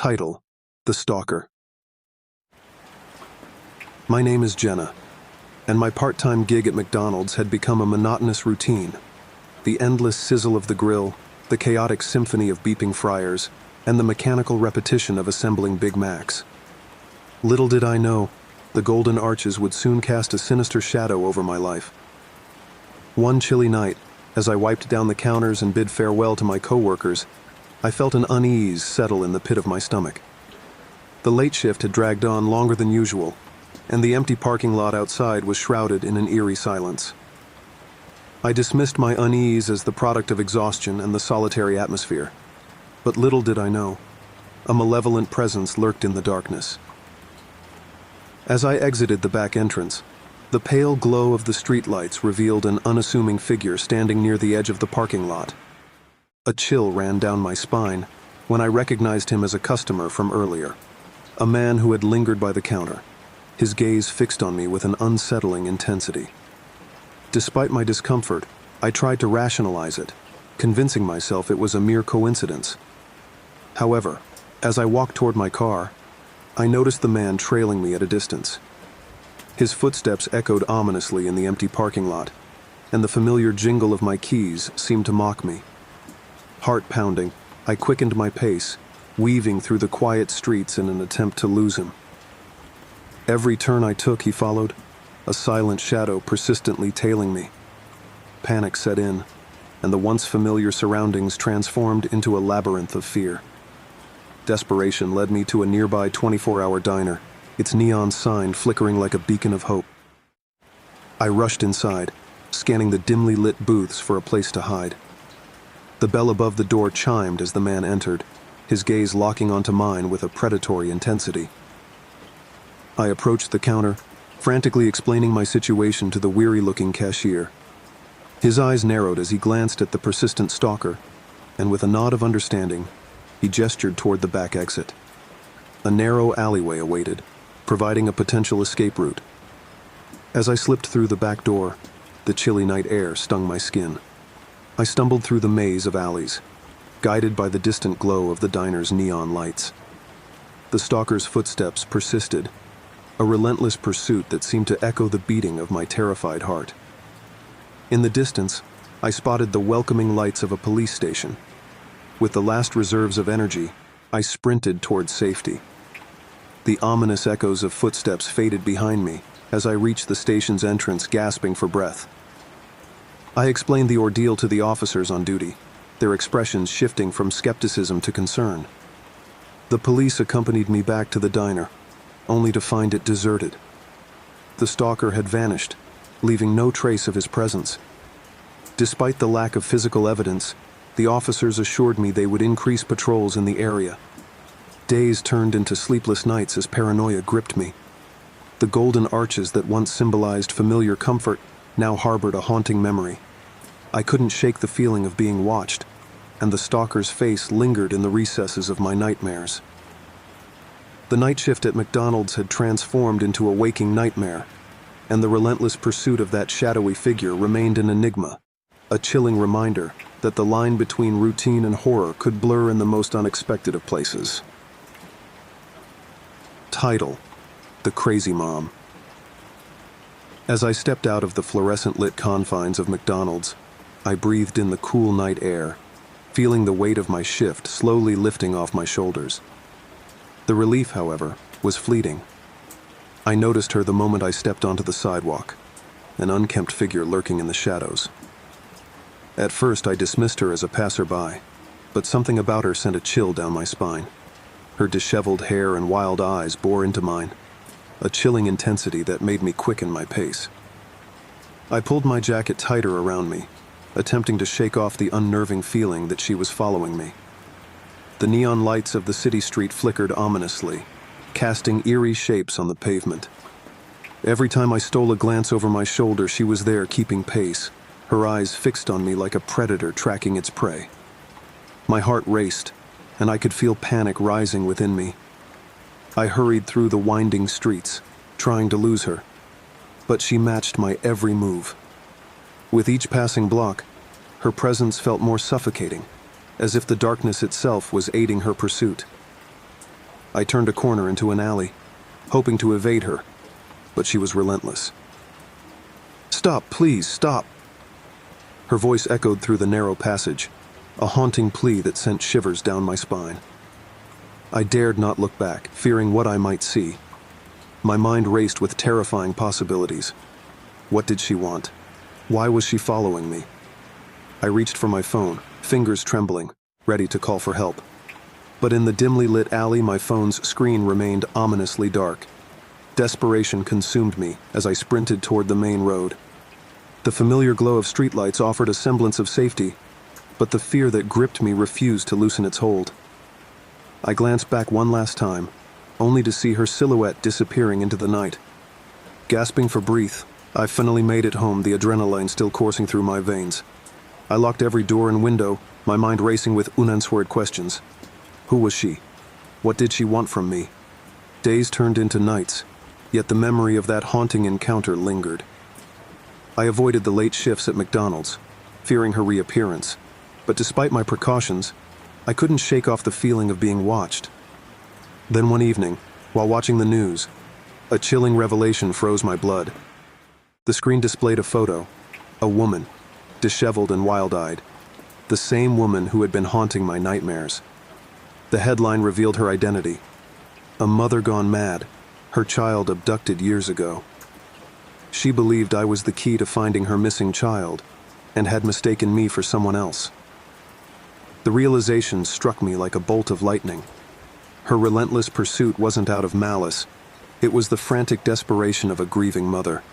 Title: The Stalker. My name is Jenna, and my part-time gig at McDonald's had become a monotonous routine. The endless sizzle of the grill, the chaotic symphony of beeping fryers, and the mechanical repetition of assembling Big Macs. Little did I know, the golden arches would soon cast a sinister shadow over my life. One chilly night, as I wiped down the counters and bid farewell to my coworkers, I felt an unease settle in the pit of my stomach. The late shift had dragged on longer than usual, and the empty parking lot outside was shrouded in an eerie silence. I dismissed my unease as the product of exhaustion and the solitary atmosphere, but little did I know, a malevolent presence lurked in the darkness. As I exited the back entrance, the pale glow of the streetlights revealed an unassuming figure standing near the edge of the parking lot. A chill ran down my spine when I recognized him as a customer from earlier, a man who had lingered by the counter, his gaze fixed on me with an unsettling intensity. Despite my discomfort, I tried to rationalize it, convincing myself it was a mere coincidence. However, as I walked toward my car, I noticed the man trailing me at a distance. His footsteps echoed ominously in the empty parking lot, and the familiar jingle of my keys seemed to mock me. Heart pounding, I quickened my pace, weaving through the quiet streets in an attempt to lose him. Every turn I took, he followed, a silent shadow persistently tailing me. Panic set in, and the once familiar surroundings transformed into a labyrinth of fear. Desperation led me to a nearby 24-hour diner, its neon sign flickering like a beacon of hope. I rushed inside, scanning the dimly lit booths for a place to hide. The bell above the door chimed as the man entered, his gaze locking onto mine with a predatory intensity. I approached the counter, frantically explaining my situation to the weary-looking cashier. His eyes narrowed as he glanced at the persistent stalker, and with a nod of understanding, he gestured toward the back exit. A narrow alleyway awaited, providing a potential escape route. As I slipped through the back door, the chilly night air stung my skin. I stumbled through the maze of alleys, guided by the distant glow of the diner's neon lights. The stalker's footsteps persisted, a relentless pursuit that seemed to echo the beating of my terrified heart. In the distance, I spotted the welcoming lights of a police station. With the last reserves of energy, I sprinted towards safety. The ominous echoes of footsteps faded behind me as I reached the station's entrance, gasping for breath. I explained the ordeal to the officers on duty, their expressions shifting from skepticism to concern. The police accompanied me back to the diner, only to find it deserted. The stalker had vanished, leaving no trace of his presence. Despite the lack of physical evidence, the officers assured me they would increase patrols in the area. Days turned into sleepless nights as paranoia gripped me. The golden arches that once symbolized familiar comfort now harbored a haunting memory. I couldn't shake the feeling of being watched, and the stalker's face lingered in the recesses of my nightmares. The night shift at McDonald's had transformed into a waking nightmare, and the relentless pursuit of that shadowy figure remained an enigma, a chilling reminder that the line between routine and horror could blur in the most unexpected of places. Title: The Crazy Mom. As I stepped out of the fluorescent-lit confines of McDonald's, I breathed in the cool night air, feeling the weight of my shift slowly lifting off my shoulders. The relief, however, was fleeting. I noticed her the moment I stepped onto the sidewalk, an unkempt figure lurking in the shadows. At first, I dismissed her as a passerby, but something about her sent a chill down my spine. Her disheveled hair and wild eyes bore into mine, a chilling intensity that made me quicken my pace. I pulled my jacket tighter around me, attempting to shake off the unnerving feeling that she was following me. The neon lights of the city street flickered ominously, casting eerie shapes on the pavement. Every time I stole a glance over my shoulder, she was there keeping pace, her eyes fixed on me like a predator tracking its prey. My heart raced, and I could feel panic rising within me. I hurried through the winding streets, trying to lose her, but she matched my every move. With each passing block, her presence felt more suffocating, as if the darkness itself was aiding her pursuit. I turned a corner into an alley, hoping to evade her, but she was relentless. "Stop, please, stop!" Her voice echoed through the narrow passage, a haunting plea that sent shivers down my spine. I dared not look back, fearing what I might see. My mind raced with terrifying possibilities. What did she want? Why was she following me? I reached for my phone, fingers trembling, ready to call for help. But in the dimly lit alley, my phone's screen remained ominously dark. Desperation consumed me as I sprinted toward the main road. The familiar glow of streetlights offered a semblance of safety, but the fear that gripped me refused to loosen its hold. I glanced back one last time, only to see her silhouette disappearing into the night. Gasping for breath, I finally made it home, the adrenaline still coursing through my veins. I locked every door and window, my mind racing with unanswered questions. Who was she? What did she want from me? Days turned into nights, yet the memory of that haunting encounter lingered. I avoided the late shifts at McDonald's, fearing her reappearance, but despite my precautions, I couldn't shake off the feeling of being watched. Then one evening, while watching the news, a chilling revelation froze my blood. The screen displayed a photo, a woman, disheveled and wild-eyed, the same woman who had been haunting my nightmares. The headline revealed her identity: a mother gone mad, her child abducted years ago. She believed I was the key to finding her missing child, and had mistaken me for someone else. The realization struck me like a bolt of lightning. Her relentless pursuit wasn't out of malice, it was the frantic desperation of a grieving mother.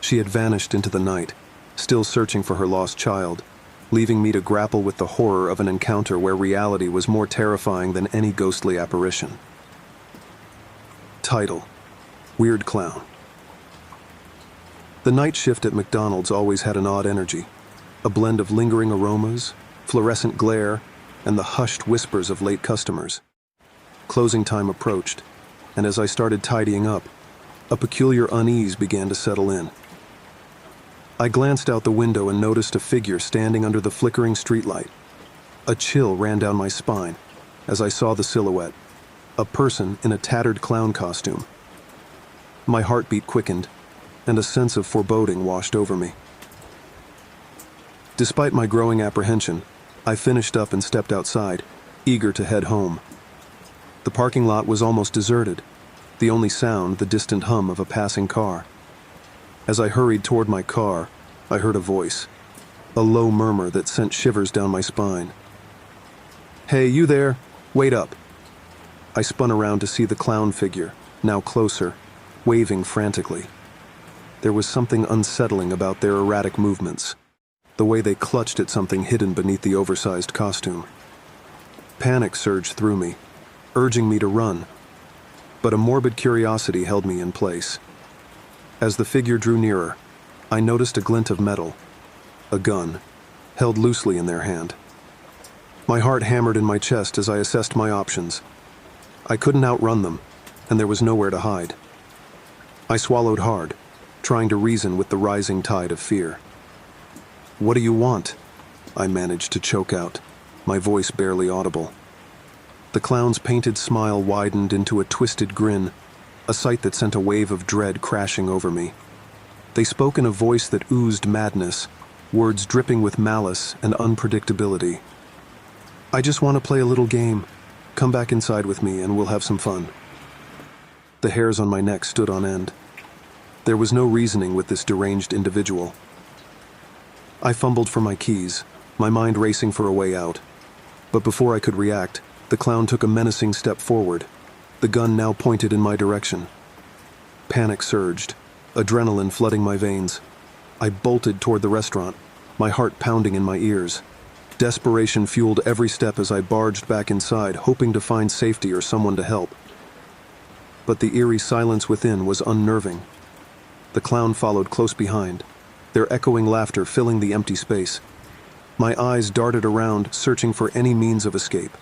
She had vanished into the night, still searching for her lost child, leaving me to grapple with the horror of an encounter where reality was more terrifying than any ghostly apparition. Title: Weird Clown. The night shift at McDonald's always had an odd energy, a blend of lingering aromas, fluorescent glare, and the hushed whispers of late customers. Closing time approached, and as I started tidying up, a peculiar unease began to settle in. I glanced out the window and noticed a figure standing under the flickering streetlight. A chill ran down my spine as I saw the silhouette, a person in a tattered clown costume. My heartbeat quickened, and a sense of foreboding washed over me. Despite my growing apprehension, I finished up and stepped outside, eager to head home. The parking lot was almost deserted, the only sound the distant hum of a passing car. As I hurried toward my car, I heard a voice, a low murmur that sent shivers down my spine. "Hey, you there? Wait up." I spun around to see the clown figure, now closer, waving frantically. There was something unsettling about their erratic movements, the way they clutched at something hidden beneath the oversized costume. Panic surged through me, urging me to run, but a morbid curiosity held me in place. As the figure drew nearer, I noticed a glint of metal, a gun, held loosely in their hand. My heart hammered in my chest as I assessed my options. I couldn't outrun them, and there was nowhere to hide. I swallowed hard, trying to reason with the rising tide of fear. "What do you want?" I managed to choke out, my voice barely audible. The clown's painted smile widened into a twisted grin, a sight that sent a wave of dread crashing over me. They spoke in a voice that oozed madness, words dripping with malice and unpredictability. "I just want to play a little game. Come back inside with me and we'll have some fun." The hairs on my neck stood on end. There was no reasoning with this deranged individual. I fumbled for my keys, my mind racing for a way out. But before I could react, the clown took a menacing step forward, the gun now pointed in my direction. Panic surged, adrenaline flooding my veins. I bolted toward the restaurant, my heart pounding in my ears. Desperation fueled every step as I barged back inside, hoping to find safety or someone to help. But the eerie silence within was unnerving. The clown followed close behind, their echoing laughter filling the empty space. My eyes darted around, searching for any means of escape.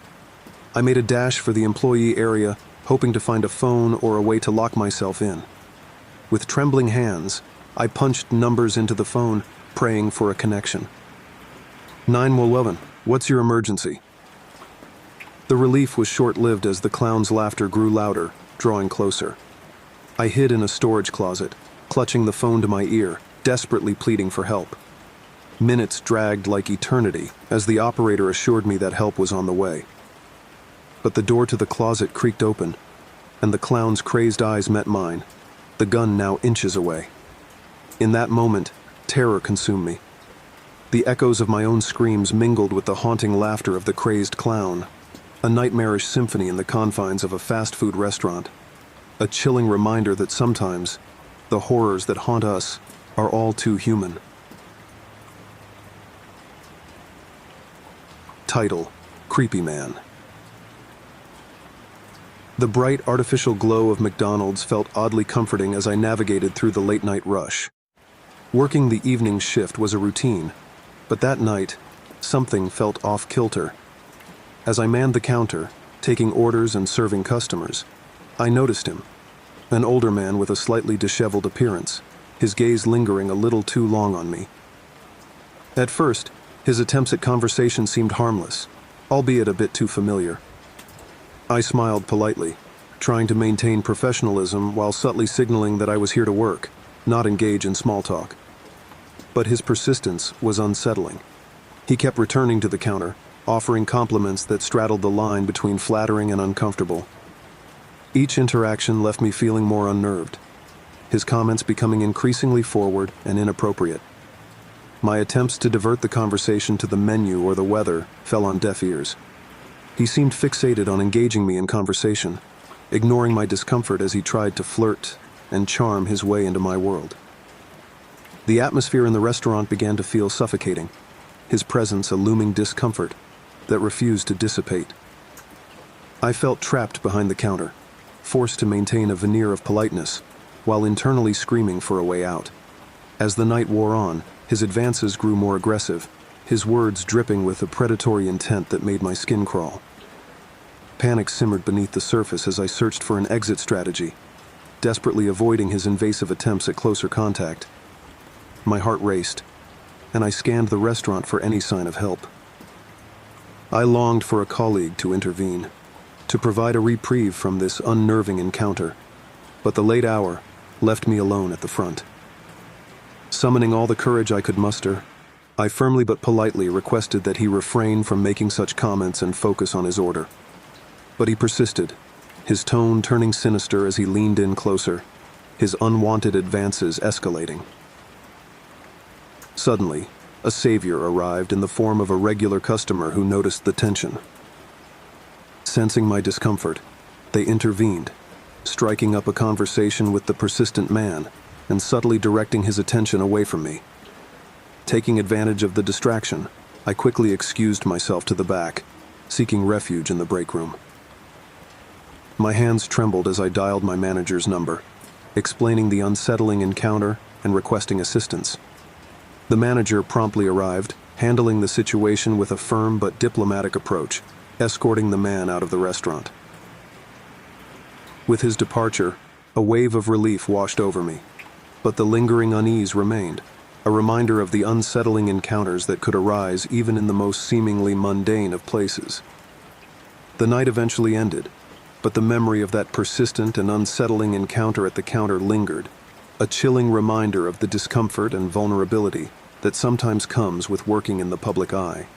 I made a dash for the employee area, hoping to find a phone or a way to lock myself in. With trembling hands, I punched numbers into the phone, praying for a connection. 911, what's your emergency? The relief was short-lived as the clown's laughter grew louder, drawing closer. I hid in a storage closet, clutching the phone to my ear, desperately pleading for help. Minutes dragged like eternity as the operator assured me that help was on the way. But the door to the closet creaked open, and the clown's crazed eyes met mine, the gun now inches away. In that moment, terror consumed me. The echoes of my own screams mingled with the haunting laughter of the crazed clown, a nightmarish symphony in the confines of a fast food restaurant, a chilling reminder that sometimes the horrors that haunt us are all too human. Title: Creepy Man. The bright artificial glow of McDonald's felt oddly comforting as I navigated through the late-night rush. Working the evening shift was a routine, but that night, something felt off-kilter. As I manned the counter, taking orders and serving customers, I noticed him, an older man with a slightly disheveled appearance, his gaze lingering a little too long on me. At first, his attempts at conversation seemed harmless, albeit a bit too familiar. I smiled politely, trying to maintain professionalism while subtly signaling that I was here to work, not engage in small talk. But his persistence was unsettling. He kept returning to the counter, offering compliments that straddled the line between flattering and uncomfortable. Each interaction left me feeling more unnerved, his comments becoming increasingly forward and inappropriate. My attempts to divert the conversation to the menu or the weather fell on deaf ears. He seemed fixated on engaging me in conversation, ignoring my discomfort as he tried to flirt and charm his way into my world. The atmosphere in the restaurant began to feel suffocating, his presence a looming discomfort that refused to dissipate. I felt trapped behind the counter, forced to maintain a veneer of politeness, while internally screaming for a way out. As the night wore on, his advances grew more aggressive, his words dripping with a predatory intent that made my skin crawl. Panic simmered beneath the surface as I searched for an exit strategy, desperately avoiding his invasive attempts at closer contact. My heart raced, and I scanned the restaurant for any sign of help. I longed for a colleague to intervene, to provide a reprieve from this unnerving encounter, but the late hour left me alone at the front. Summoning all the courage I could muster, I firmly but politely requested that he refrain from making such comments and focus on his order. But he persisted, his tone turning sinister as he leaned in closer, his unwanted advances escalating. Suddenly, a savior arrived in the form of a regular customer who noticed the tension. Sensing my discomfort, they intervened, striking up a conversation with the persistent man and subtly directing his attention away from me. Taking advantage of the distraction, I quickly excused myself to the back, seeking refuge in the break room. My hands trembled as I dialed my manager's number, explaining the unsettling encounter and requesting assistance. The manager promptly arrived, handling the situation with a firm but diplomatic approach, escorting the man out of the restaurant. With his departure, a wave of relief washed over me, but the lingering unease remained, a reminder of the unsettling encounters that could arise even in the most seemingly mundane of places. The night eventually ended, but the memory of that persistent and unsettling encounter at the counter lingered, a chilling reminder of the discomfort and vulnerability that sometimes comes with working in the public eye.